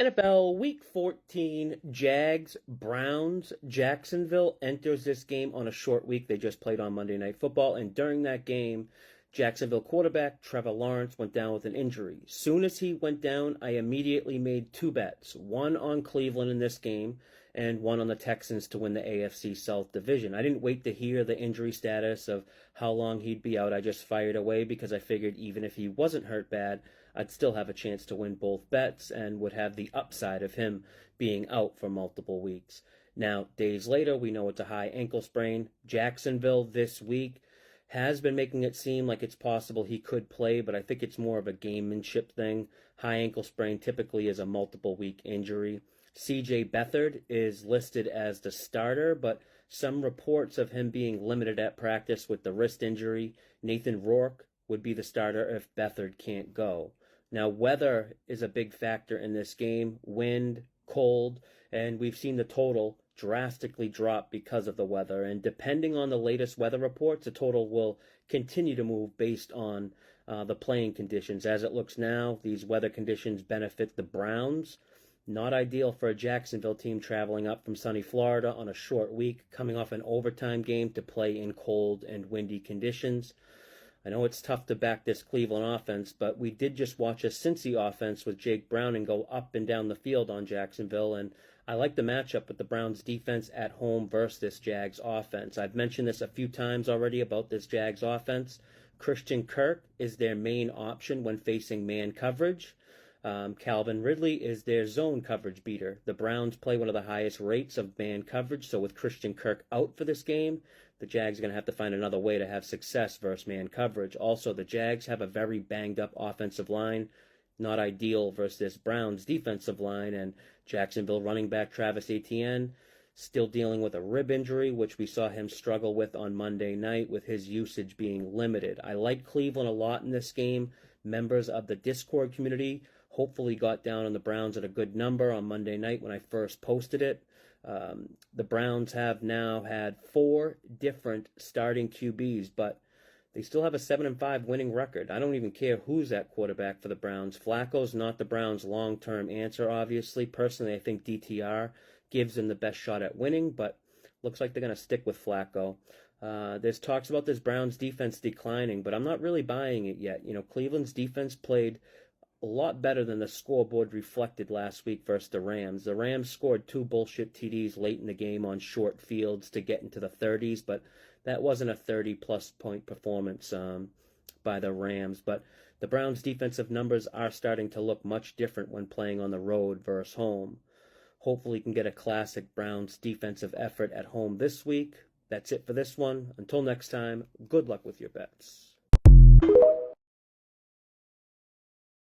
NFL Week 14, Jags, Browns, Jacksonville enters this game on a short week. They just played on Monday Night Football, and during that game, Jacksonville quarterback Trevor Lawrence went down with an injury. Soon as he went down, I immediately made two bets, one on Cleveland in this game and one on the Texans to win the AFC South division. I didn't wait to hear the injury status of how long he'd be out. I just fired away because I figured even if he wasn't hurt bad, I'd still have a chance to win both bets and would have the upside of him being out for multiple weeks. Now, days later, we know it's a high ankle sprain. Jacksonville this week has been making it seem like it's possible he could play, but I think it's more of a gamemanship thing. High ankle sprain typically is a multiple week injury. CJ Beathard is listed as the starter, but some reports of him being limited at practice with the wrist injury. Nathan Rourke would be the starter if Beathard can't go. Now, weather is a big factor in this game. Wind, cold, and we've seen the total drastically drop because of the weather. And depending on the latest weather reports, the total will continue to move based on the playing conditions. As it looks now, these weather conditions benefit the Browns. Not ideal for a Jacksonville team traveling up from sunny Florida on a short week, coming off an overtime game to play in cold and windy conditions. I know it's tough to back this Cleveland offense, but we did just watch a Cincy offense with Jake Browning go up and down the field on Jacksonville, and I like the matchup with the Browns defense at home versus this Jags offense. I've mentioned this a few times already about this Jags offense. Christian Kirk is their main option when facing man coverage. Calvin Ridley is their zone coverage beater. The Browns play one of the highest rates of man coverage, so with Christian Kirk out for this game, the Jags are going to have to find another way to have success versus man coverage. Also, the Jags have a very banged-up offensive line, not ideal versus this Browns defensive line, and Jacksonville running back Travis Etienne still dealing with a rib injury, which we saw him struggle with on Monday night with his usage being limited. I like Cleveland a lot in this game. Members of the Discord community hopefully got down on the Browns at a good number on Monday night when I first posted it. The Browns have now had 4 different starting QBs, but they still have a 7-5 winning record. I don't even care who's at quarterback for the Browns. Flacco's not the Browns' long-term answer, obviously. Personally, I think DTR gives them the best shot at winning, but looks like they're going to stick with Flacco. There's talks about this Browns defense declining, but I'm not really buying it yet. You know, Cleveland's defense played a lot better than the scoreboard reflected last week versus the Rams. The Rams scored 2 bullshit TDs late in the game on short fields to get into the 30s, but that wasn't a 30-plus point performance by the Rams. But the Browns' defensive numbers are starting to look much different when playing on the road versus home. Hopefully you can get a classic Browns defensive effort at home this week. That's it for this one. Until next time, good luck with your bets.